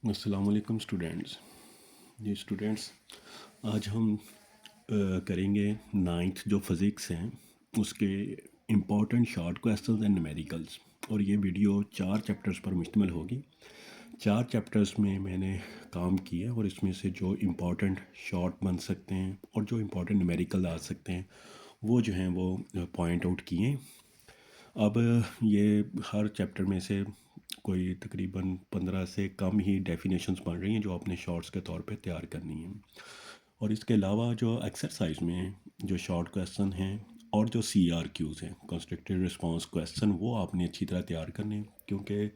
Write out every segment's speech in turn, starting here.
अस्सलाम वालेकुम स्टूडेंट्स। जी स्टूडेंट्स, आज हम करेंगे नाइन्थ जो फ़िज़िक्स हैं उसके important short questions and numericals. और ये वीडियो 4 चैप्टर्स पर मुश्तमिल होगी। 4 चैप्टर्स में मैंने काम किया और इसमें से जो इम्पॉर्टेंट शॉर्ट बन सकते हैं और जो इम्पॉर्टेंट न्यूमेरिकल आ सकते हैं वो जो हैं वो पॉइंट आउट किए। अब ये हर चैप्टर में से कोई तकरीबन 15 से कम ही डेफिनेशंस बन रही हैं जो आपने शॉर्ट्स के तौर पे तैयार करनी है। और इसके अलावा जो एक्सरसाइज में जो शॉर्ट क्वेश्चन हैं और जो CRQs हैं, कंस्ट्रक्टेड रिस्पांस क्वेश्चन, वो आपने अच्छी तरह तैयार करने हैं, क्योंकि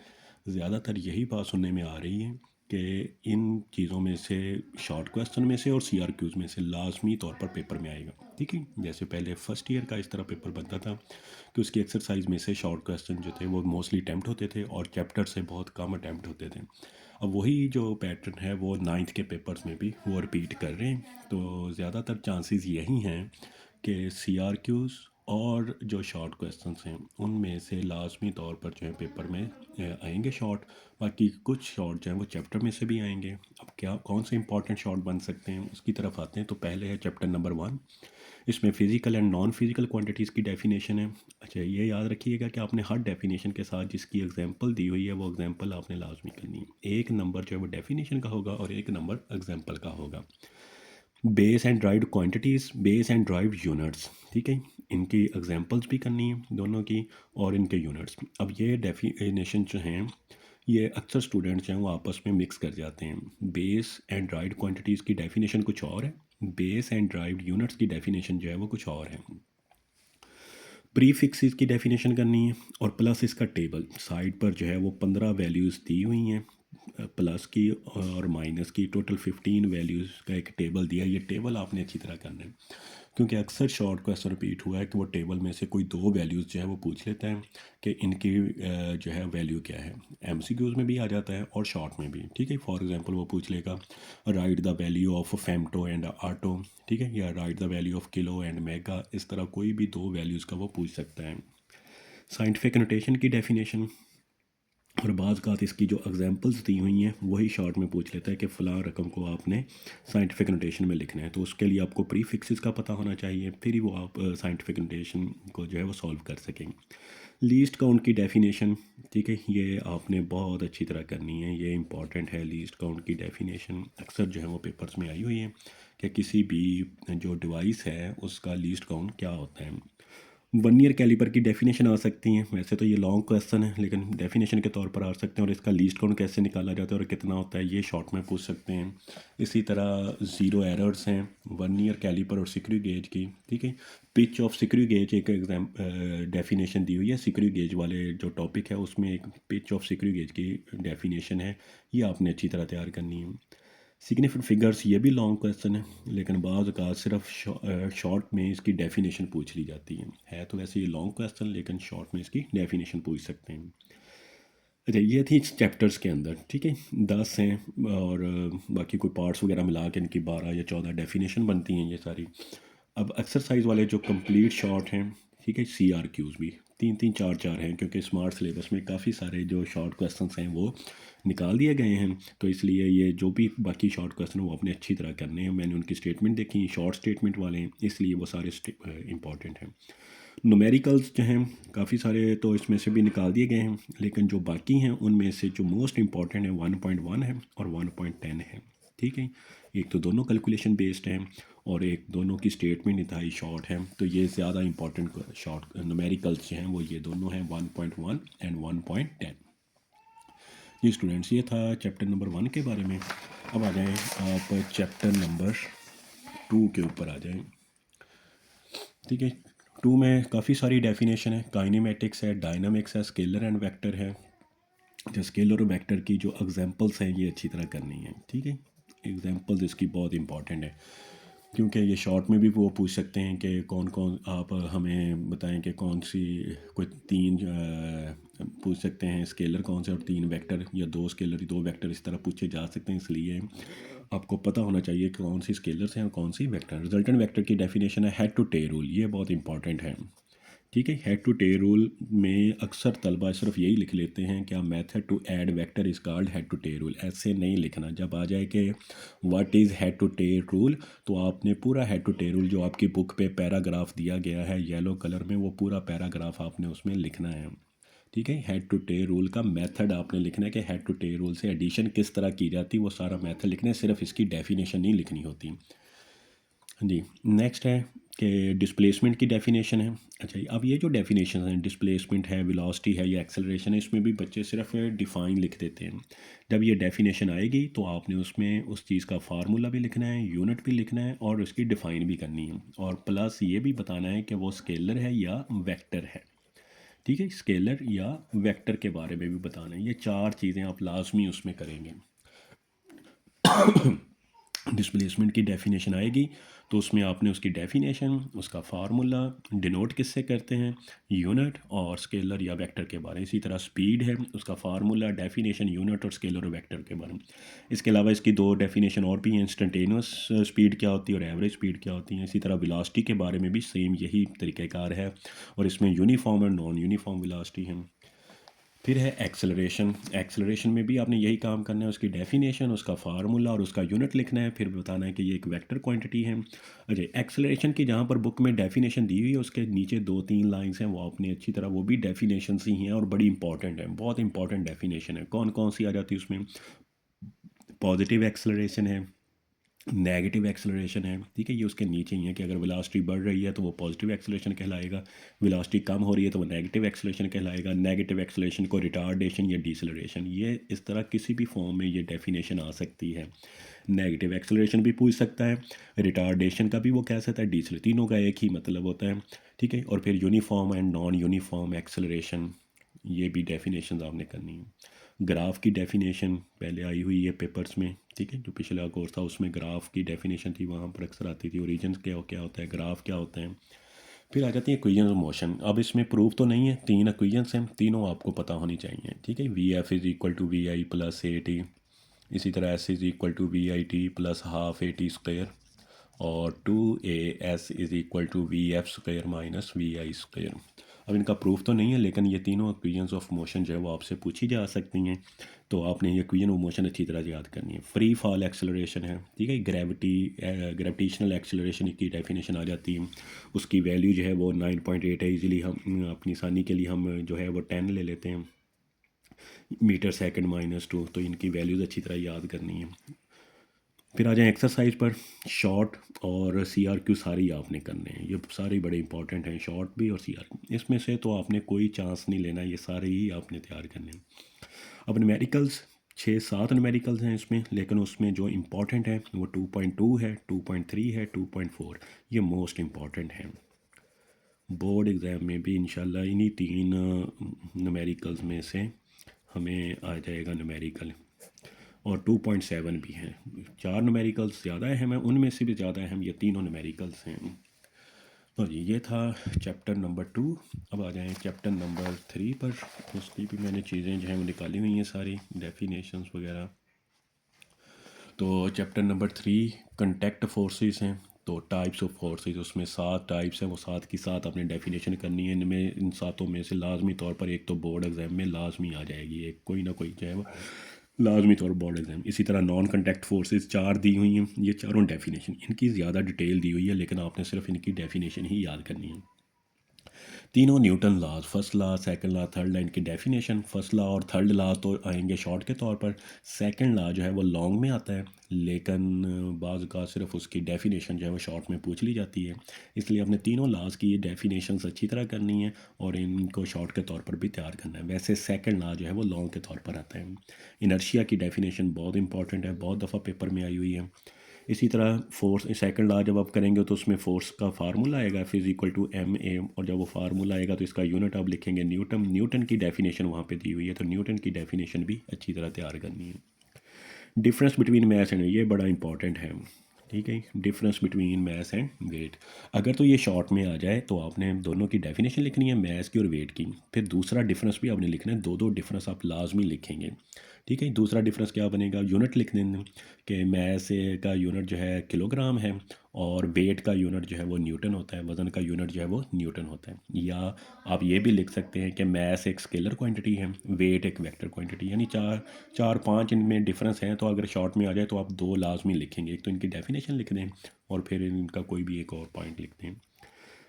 ज़्यादातर यही बात सुनने में आ रही है कि इन चीज़ों में से शॉर्ट क्वेश्चन में से और CRQs में से लाजमी तौर पर पेपर में आएगा। ठीक है, जैसे पहले फर्स्ट ईयर का इस तरह पेपर बनता था कि उसकी एक्सरसाइज में से शॉर्ट क्वेश्चन जो थे वो मोस्टली अटैम्प्ट होते थे और चैप्टर से बहुत कम अटैम्प्ट होते थे। अब वही जो पैटर्न है वो नाइन्थ के पेपर्स में भी वो रिपीट कर रहे हैं। तो ज़्यादातर चांसेस यही हैं कि CRQs और जो शॉर्ट क्वेश्चंस हैं उनमें से लाजमी तौर पर जो है पेपर में आएंगे शॉर्ट। बाकी कुछ शॉर्ट जो हैं वो चैप्टर में से भी आएंगे। अब क्या कौन से इंपॉर्टेंट शॉर्ट बन सकते हैं उसकी तरफ आते हैं। तो पहले है चैप्टर नंबर 1। इसमें physical and non physical quantities की डेफिनेशन है। अच्छा, ये याद रखिएगा कि आपने हर डेफिनेशन के साथ जिसकी एग्जांपल दी हुई है वो एग्जांपल आपने लाजमी करनी है। एक नंबर जो है वो डेफिनेशन का होगा और एक नंबर एग्जांपल का होगा। Base and derived quantities, base and derived units, ठीक है, इनकी एग्जांपल्स भी करनी है दोनों की और इनके यूनिट्स। अब ये डेफिनेशन जो हैं ये अक्सर स्टूडेंट्स हैं वो आपस में मिक्स कर जाते हैं। बेस एंड ड्राइव्ड क्वांटिटीज़ की डेफिनेशन कुछ और है, बेस एंड ड्राइव्ड यूनिट्स की डेफिनेशन जो है वो कुछ और है। प्री फिक्स की डेफिनेशन करनी है और प्लस इसका टेबल साइड पर जो है वो 15 वैल्यूज़ दी हुई हैं प्लस की और माइनस की, टोटल 15 वैल्यूज़ का एक टेबल दिया है। ये टेबल आपने अच्छी तरह करना है, क्योंकि अक्सर शॉर्ट क्वेश्चन रिपीट हुआ है कि वो टेबल में से कोई 2 वैल्यूज़ जो है वो पूछ लेता है कि इनकी जो है वैल्यू क्या है। MCQs में भी आ जाता है और शॉर्ट में भी। ठीक है, फॉर एग्जांपल वो पूछ लेगा right the value of femto and auto, ठीक है, या right the value of kilo and mega. इस तरह कोई भी 2 वैल्यूज़ का वो पूछ सकता है। साइंटिफिक नोटेशन की डेफिनेशन और बाज़ का इसकी जो एग्जांपल्स दी हुई हैं वही शॉर्ट में पूछ लेता है कि फ़लाँ रकम को आपने साइंटिफिक नोटेशन में लिखना है। तो उसके लिए आपको प्री फिक्सेस का पता होना चाहिए, फिर ही वो आप साइंटिफिक नोटेशन को जो है वो सॉल्व कर सकेंगे। लीस्ट काउंट की डेफिनेशन, ठीक है, ये आपने बहुत अच्छी तरह करनी है, ये इंपॉर्टेंट है। लीस्ट काउंट की डेफिनेशन अक्सर जो है वो पेपर्स में आई हुई है कि किसी भी जो डिवाइस है उसका लीस्ट काउंट क्या होता है। वर्नियर कैलिपर की डेफिनेशन आ सकती हैं। वैसे तो ये लॉन्ग क्वेश्चन है लेकिन डेफिनेशन के तौर पर आ सकते हैं। और इसका लीस्ट काउंट कैसे निकाला जाता है और कितना होता है ये शॉर्ट में पूछ सकते हैं। इसी तरह ज़ीरो एरर्स हैं वर्नियर कैलिपर और सिक्रू गेज की, ठीक है। पिच ऑफ सिक्रू गेज एक एग्जाम डेफिनेशन दी हुई है। सिक्रू गेज वाले जो टॉपिक है उसमें एक पिच ऑफ सिक्रू गेज की डेफिनेशन है, ये आपने अच्छी तरह तैयार करनी है। सिग्निफिकेंट फिगर्स, ये भी लॉन्ग क्वेश्चन है लेकिन बाज़ औक़ात सिर्फ शॉर्ट में इसकी डेफिनेशन पूछ ली जाती है तो वैसे ये लॉन्ग क्वेश्चन लेकिन शॉर्ट में इसकी डेफिनेशन पूछ सकते हैं। अच्छा, ये थी चैप्टर्स के अंदर, ठीक है, 10 हैं और बाकी कोई पार्ट्स वगैरह मिला के इनकी 12 या 14 डेफिनेशन बनती हैं ये सारी। अब एक्सरसाइज वाले जो कंप्लीट शॉर्ट हैं, ठीक है, CRQs भी 3-3 4-4 हैं, क्योंकि स्मार्ट सिलेबस में काफ़ी सारे जो शॉर्ट क्वेश्चंस हैं वो निकाल दिए गए हैं। तो इसलिए ये जो भी बाकी शॉर्ट क्वेश्चन वो अपने अच्छी तरह करने हैं। मैंने उनकी स्टेटमेंट देखी, शॉर्ट स्टेटमेंट वाले हैं, इसलिए वो सारे इंपॉर्टेंट हैं। न्यूमेरिकल्स जो हैं काफ़ी सारे तो इसमें से भी निकाल दिए गए हैं, लेकिन जो बाकी हैं उनमें से जो मोस्ट इंपॉर्टेंट है 1.1 है और 1.10 है, ठीक है। एक तो दोनों कैलकुलेशन बेस्ड हैं और एक दोनों की स्टेटमेंट इंतहाई शॉर्ट है। तो ये ज़्यादा इंपॉर्टेंट शॉर्ट न्यूमेरिकल्स जो हैं वो ये दोनों हैं 1.1 एंड 1.10। जी स्टूडेंट्स, ये था चैप्टर नंबर 1 के बारे में। अब आ जाएं आप चैप्टर नंबर 2 के ऊपर आ जाएं, ठीक है। 2 में काफ़ी सारी डेफिनेशन है। काइनेमेटिक्स है, डायनामिक्स है, स्केलर एंड वेक्टर है। जो स्केलर और वेक्टर की जो एग्जांपल्स हैं ये अच्छी तरह करनी है, ठीक है। एग्जांपल्स इसकी बहुत इंपॉर्टेंट है क्योंकि ये शॉर्ट में भी वो पूछ सकते हैं कि कौन कौन, आप हमें बताएं कि कौन सी कोई 3 पूछ सकते हैं स्केलर कौन से और 3 वेक्टर, या 2 स्केलर 2 वेक्टर, इस तरह पूछे जा सकते हैं। इसलिए आपको पता होना चाहिए कि कौन सी स्केलर्स हैं और कौन सी वेक्टर। रिजल्टेंट वेक्टर की डेफिनेशन है हेड टू टेल रूल, ये बहुत इंपॉर्टेंट है। ठीक है। हेड टू टेल रूल में अक्सर तलबा सिर्फ यही लिख लेते हैं क्या method to add vector is called head to tail rule. ऐसे नहीं लिखना। जब आ जाए कि what is head to tail rule, तो आपने पूरा हेड टू टेल रूल जो आपकी बुक पे पैराग्राफ दिया गया है येलो कलर में, वो पूरा पैराग्राफ आपने उसमें लिखना है। ठीक है। हेड टू टेल रूल का मेथड आपने लिखना है कि हेड टू टेल रूल से एडिशन किस तरह की जाती है, वो सारा मेथड लिखना है, सिर्फ इसकी डेफिनेशन नहीं लिखनी होती। जी। नेक्स्ट है कि डिस्प्लेसमेंट की डेफिनेशन है। अच्छा जी, अब ये जो डेफिनेशन है, डिस्प्लेसमेंट है, वेलोसिटी है या एक्सेलरेशन है, इसमें भी बच्चे सिर्फ डिफ़ाइन लिख देते हैं। जब ये डेफिनेशन आएगी तो आपने उसमें उस चीज़ का फार्मूला भी लिखना है, यूनिट भी लिखना है और उसकी डिफ़ाइन भी करनी है, और प्लस ये भी बताना है कि वो स्केलर है या वेक्टर है। ठीक है। स्केलर या वेक्टर के बारे में भी बताना है। ये चार चीज़ें आप लाजमी उसमें करेंगे। डिस्प्लेसमेंट की डेफिनेशन आएगी तो उसमें आपने उसकी डेफिनेशन, उसका फार्मूला, डिनोट किससे करते हैं, यूनिट और स्केलर या वेक्टर के बारे में। इसी तरह स्पीड है, उसका फार्मूला, डेफिनेशन, यूनिट और स्केलर और वेक्टर के बारे में। इसके अलावा इसकी दो डेफिनेशन और भी हैं, इंस्टेंटेनियस स्पीड क्या होती है और एवरेज स्पीड क्या होती है। इसी तरह वेलोसिटी के बारे में भी सेम यही तरीक़ेकार है, और इसमें यूनिफॉर्म और नॉन यूनिफॉर्म वेलोसिटी है। फिर है एक्सेलरेशन। एक्सेलरेशन में भी आपने यही काम करना है, उसकी डेफिनेशन, उसका फार्मूला और उसका यूनिट लिखना है, फिर बताना है कि ये एक वेक्टर क्वांटिटी है। अच्छा, एक्सेलरेशन की जहाँ पर बुक में डेफिनेशन दी हुई है उसके नीचे 2-3 लाइंस हैं, वो आपने अच्छी तरह, वो भी डेफिनेशन ही हैं और बड़ी इंपॉर्टेंट है, बहुत इंपॉर्टेंट डेफिनेशन है। कौन कौन सी आ जाती है उसमें, पॉजिटिव एक्सेलरेशन है, नेगेटिव एक्सेलरेशन है। ठीक है। ये उसके नीचे ही है कि अगर वेलोसिटी बढ़ रही है तो वो पॉजिटिव एक्सेलरेशन कहलाएगा, वेलोसिटी कम हो रही है तो वो नेगेटिव एक्सेलरेशन कहलाएगा। नेगेटिव एक्सेलरेशन को रिटार्डेशन या डिसेलरेशन, ये इस तरह किसी भी फॉर्म में ये डेफिनेशन आ सकती है। नेगेटिव एक्सेलरेशन भी पूछ सकता है, रिटार्डेशन का भी वो कह सकता है, डिसेलरेशन, तीनों का एक ही मतलब होता है। ठीक है। और फिर uniform and non uniform acceleration, ये भी डेफिनेशन आपने करनी है। ग्राफ की डेफिनेशन पहले आई हुई है पेपर्स में। ठीक है। जो पिछला कोर्स था उसमें ग्राफ की डेफिनेशन थी, वहाँ पर अक्सर आती थी। ओरिजिन क्या क्या होता है, ग्राफ क्या होता है। फिर आ जाती है इक्वेशंस ऑफ मोशन। अब इसमें प्रूफ तो नहीं है, 3 इक्वेशंस हैं, तीनों आपको पता होनी चाहिए। ठीक है। V f is equal to v i plus a t, इसी तरह s is equal to v i t plus half a t square, और 2as is equal to v f square minus v i square. अब इनका proof तो नहीं है, लेकिन ये तीनों इक्वेशंस ऑफ मोशन जो है वो आपसे पूछी जा सकती हैं, तो आपने ये इक्वेशन ऑफ मोशन अच्छी तरह से याद करनी है। फ्री फॉल एक्सेलरेशन है। ठीक है। ग्रेविटेशनल एक्सेलरेशन की डेफिनेशन आ जाती है, उसकी वैल्यू जो है वो 9.8 है। इजीली हम अपनी आसानी के लिए हम जो है वो 10 ले लेते हैं, मीटर सेकंड माइनस 2, तो इनकी वैल्यूज़ अच्छी तरह याद करनी है। फिर आ जाए एक्सरसाइज पर। शॉर्ट और सी आर क्यू सारे ही आपने करने हैं, ये सारे बड़े इंपॉर्टेंट हैं, शॉर्ट भी और सी आर। इसमें से तो आपने कोई चांस नहीं लेना, ये सारे ही आपने तैयार करने हैं। अब न्यूमेरिकल्स 6-7 न्यूमेरिकल्स हैं इसमें, लेकिन उसमें जो इम्पोर्टेंट है वो 2.2 है, 2.3 है, 2.4, ये मोस्ट इम्पॉर्टेंट है। बोर्ड एग्ज़ाम में भी इंशाल्लाह इन्हीं 3 न्यूमेरिकल्स में से हमें आ जाएगा न्यूमेरिकल, और 2.7 भी हैं। 4 न्यूमेरिकल्स ज़्यादा अहम हैं, उनमें से भी ज़्यादा अहम ये तीनों न्यूमेरिकल्स हैं। तो जी, ये था चैप्टर नंबर 2। अब आ जाएँ चैप्टर नंबर 3 पर। उसकी भी मैंने चीज़ें जो हैं वो निकाली हुई हैं, सारी डेफिनेशंस वगैरह। तो चैप्टर नंबर 3 कंटैक्ट फोर्सेस हैं। तो टाइप्स ऑफ फोर्सेस, उसमें 7 टाइप्स हैं, वो 7 की 7 अपनी डेफिनेशन करनी है। इनमें इन सातों में से लाजमी तौर पर एक तो बोर्ड एग्ज़ाम में लाजमी आ जाएगी, एक कोई ना कोई जो है वो लाजमी तौर बोर्ड एग्ज़ाम। इसी तरह नॉन कंटैक्ट फोर्सेस 4 दी हुई हैं, ये चारों डेफिनेशन, इनकी ज़्यादा डिटेल दी हुई है, लेकिन आपने सिर्फ इनकी डेफिनेशन ही याद करनी है। तीनों Newton laws, first law, second law, third law, इनकी डेफिनेशन। फर्स्ट लॉ और थर्ड लॉ तो आएंगे शॉर्ट के तौर पर, सेकंड लॉ जो है वो लॉन्ग में आता है, लेकिन बाज़ का सिर्फ उसकी डेफिनेशन जो है वो शॉर्ट में पूछ ली जाती है। इसलिए अपने तीनों लॉज की ये डेफिनेशन अच्छी तरह करनी है और इनको शॉर्ट के तौर पर भी तैयार करना है। वैसे सेकंड लॉ जो है वो लॉन्ग के तौर पर आता है। इनर्शिया की डेफिनेशन बहुत इंपॉर्टेंट है, बहुत दफ़ा पेपर में आई हुई है। इसी तरह फोर्स, सेकंड लॉ जब आप करेंगे तो उसमें फोर्स का फार्मूला आएगा, F is equal to m a, और जब वो फार्मूला आएगा तो इसका यूनिट आप लिखेंगे न्यूटन। न्यूटन की डेफिनेशन वहाँ पे दी हुई है, तो न्यूटन की डेफिनेशन भी अच्छी तरह तैयार करनी है। डिफरेंस बिटवीन मैस एंड, ये बड़ा इंपॉर्टेंट है। ठीक है। Difference between mass and weight, अगर तो ये शॉर्ट में आ जाए तो आपने दोनों की डेफिनेशन लिखनी है, मैस की और वेट की। फिर दूसरा डिफरेंस भी आपने लिखना है, दो डिफरेंस आप लाजमी लिखेंगे। ठीक है। दूसरा डिफरेंस क्या बनेगा, यूनिट लिख देंगे कि मैस का यूनिट जो है किलोग्राम है, और वेट का यूनिट जो है वो न्यूटन होता है, वज़न का यूनिट जो है वो न्यूटन होता है। या आप ये भी लिख सकते हैं कि मैस एक स्केलर क्वांटिटी है, वेट एक वेक्टर क्वांटिटी, यानी चार पांच इनमें डिफरेंस हैं। तो अगर शॉर्ट में आ जाए तो आप दो लाजमी लिखेंगे, एक तो इनकी डेफिनेशन लिख दें और फिर इनका कोई भी एक और पॉइंट लिख दें।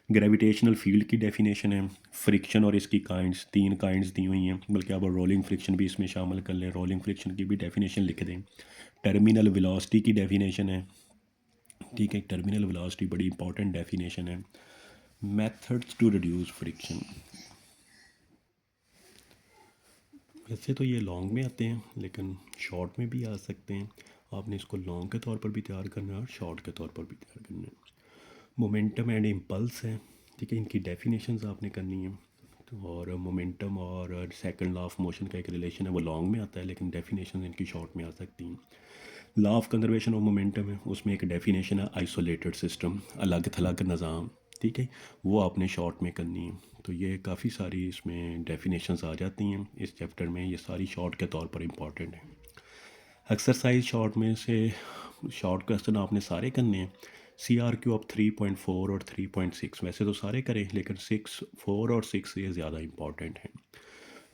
ग्रेविटेशनल फील्ड की डेफिनेशन है, फ्रिक्शन और इसकी काइंड्स, तीन काइंड्स दी हुई हैं, बल्कि आप रोलिंग फ्रिक्शन भी इसमें शामिल कर लें, रोलिंग फ्रिक्शन की भी डेफिनेशन लिख दें। टर्मिनल वेलोसिटी की डेफिनेशन है, ठीक है, टर्मिनल वेलोसिटी बड़ी इंपॉर्टेंट डेफिनेशन है। मेथड्स टू रिड्यूस फ्रिक्शन, वैसे तो ये लॉन्ग में आते हैं लेकिन शॉर्ट में भी आ सकते हैं। आपने इसको लॉन्ग के तौर पर भी तैयार करना है और शॉर्ट के तौर पर भी तैयार करना है। मोमेंटम एंड इम्पल्स है, ठीक है, इनकी डेफिनेशंस आपने करनी है। तो और मोमेंटम और सेकंड लॉ ऑफ मोशन का एक रिलेशन है, वो लॉन्ग में आता है लेकिन डेफिनेशन इनकी शॉर्ट में आ सकती हैं। Law of conservation of momentum है, उसमें एक डेफिनेशन है आइसोलेटेड सिस्टम, अलग थलग निज़ाम, ठीक है, वो आपने शॉर्ट में करनी है। तो ये काफ़ी सारी इसमें डेफिनेशंस आ जाती हैं इस चैप्टर में, ये सारी शॉर्ट के तौर पर इम्पॉर्टेंट है। एक्सरसाइज शॉर्ट में से शॉर्ट क्वेश्चन आपने सारे करने हैं। CRQ आप 3.4 और 3.6 वैसे तो सारे करें, लेकिन 6, 4 और 6 ये ज़्यादा इम्पॉर्टेंट हैं।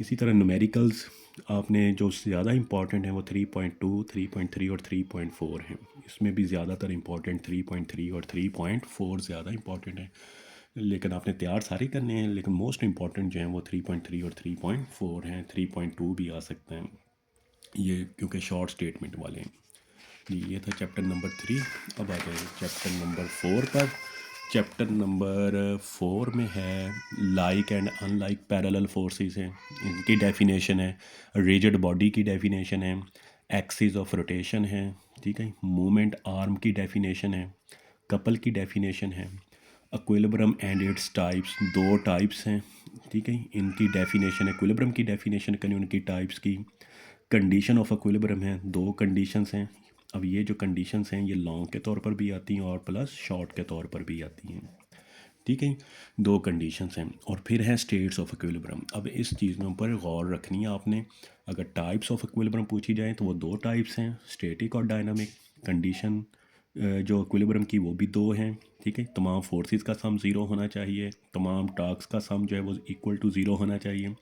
इसी तरह न्यूमेरिकल्स आपने जो ज़्यादा इंपॉर्टेंट है वो 3.2, 3.3 और 3.4 हैं। इसमें भी ज़्यादातर इंपॉर्टेंट 3.3 और 3.4 ज़्यादा इंपॉर्टेंट है, लेकिन आपने तैयार सारे करने हैं, लेकिन मोस्ट इंपॉर्टेंट जो हैं वो 3.3 और 3.4 हैं। 3.2 भी आ सकते हैं ये, क्योंकि शॉर्ट स्टेटमेंट वाले हैं। ये था चैप्टर नंबर 3। अब आ जाए चैप्टर नंबर 4 पर। चैप्टर नंबर 4 में है like and unlike parallel forces हैं, इनकी डेफिनेशन है। रिजिड बॉडी की डेफिनेशन है, एक्सिस ऑफ रोटेशन है, ठीक है, मूवमेंट आर्म की डेफिनेशन है, कपल की डेफिनेशन है, इक्विलिब्रियम एंड इट्स टाइप्स, दो टाइप्स हैं, ठीक है, इनकी डेफिनेशन है। इक्विलिब्रियम की डेफिनेशन करें उनकी टाइप्स की। कंडीशन ऑफ इक्विलिब्रियम है, दो कंडीशंस हैं। अब ये जो कंडीशंस हैं ये लॉन्ग के तौर पर भी आती हैं और प्लस शॉर्ट के तौर पर भी आती हैं, ठीक है, दो कंडीशंस हैं। और फिर है स्टेट्स ऑफ इक्विलिब्रियम। अब इस चीज़ों पर गौर रखनी है आपने। अगर टाइप्स ऑफ इक्विलिब्रियम पूछी जाए तो वो दो टाइप्स हैं, स्टैटिक और डायनामिक। कंडीशन जो इक्विलिब्रियम की वो भी दो हैं, ठीक है, तमाम फोर्सेस का सम ज़ीरो होना चाहिए, तमाम टास्क का सम जो है वो इक्वल टू ज़ीरो होना चाहिए।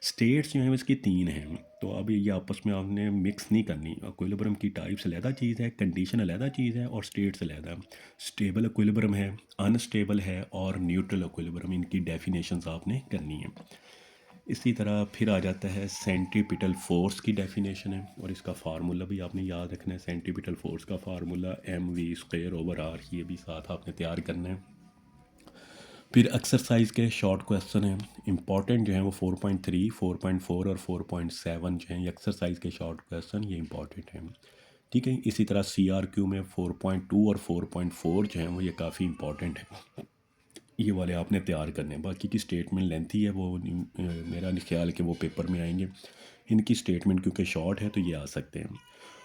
स्टेट्स जो हैं इसकी तीन हैं, तो अब ये आपस में आपने मिक्स नहीं करनी। इक्विलिब्रियम की टाइप्स अलहदा चीज़ है, कंडीशन अलहदा चीज़ है और स्टेट्स अलहदा। स्टेबल इक्विलिब्रियम है, अनस्टेबल है और न्यूट्रल इक्विलिब्रियम, इनकी डेफिनेशंस आपने करनी है। इसी तरह फिर आ जाता है सेंट्रीपिटल फोर्स की डेफिनेशन है, और इसका फार्मूला भी आपने याद रखना है। सेंट्रीपिटल फोर्स का फार्मूला mv²/r, ये भी साथ आपने तैयार करना है। फिर एक्सरसाइज के शॉर्ट क्वेश्चन हैं, इंपॉर्टेंट जो हैं वो 4.3, 4.4 और 4.7 जो हैं ये एक्सरसाइज के शॉर्ट क्वेश्चन, ये इंपॉर्टेंट हैं, ठीक है। इसी तरह CRQ में 4.2 और 4.4 जो हैं वो ये काफ़ी इंपॉर्टेंट है, ये वाले आपने तैयार करने हैं। बाकी की स्टेटमेंट लेंथी है, वो मेरा ख्याल है कि वो पेपर में आएंगे। इनकी स्टेटमेंट क्योंकि शॉर्ट है तो ये आ सकते हैं।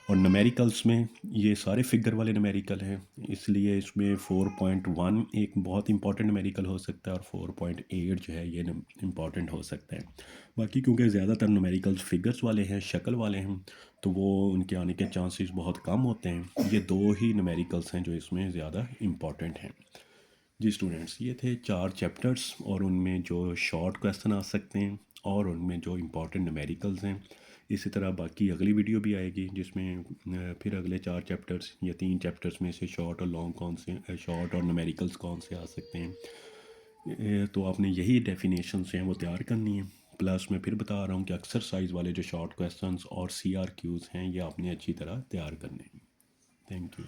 और न्यूमेरिकल्स में ये सारे फिगर वाले न्यूमेरिकल हैं, इसलिए इसमें 4.1 एक बहुत इंपॉर्टेंट न्यूमेरिकल हो सकता है और 4.8 जो है ये इंपॉर्टेंट हो सकता है। बाकी क्योंकि ज़्यादातर न्यूमेरिकल्स फिगर्स वाले हैं, शक्ल वाले हैं, तो वो उनके आने के चांसेस बहुत कम होते हैं। ये दो ही न्यूमेरिकल्स हैं जो इसमें ज़्यादा इंपॉर्टेंट हैं। जी स्टूडेंट्स, ये थे 4 चैप्टर्स, और उनमें जो शॉर्ट क्वेश्चन आ सकते हैं और उनमें जो इम्पॉर्टेंट न्यूमेरिकल्स हैं। इसी तरह बाकी अगली वीडियो भी आएगी जिसमें फिर अगले 4 चैप्टर्स या 3 चैप्टर्स में से शॉर्ट और लॉन्ग कौन से, शॉर्ट और न्यूमेरिकल्स कौन से आ सकते हैं। तो आपने यही डेफिनेशंस हैं वो तैयार करनी है। प्लस मैं फिर बता रहा हूँ कि एक्सरसाइज वाले जो शॉर्ट क्वेश्चंस और CRQs हैं ये आपने अच्छी तरह तैयार करने हैं। Thank you.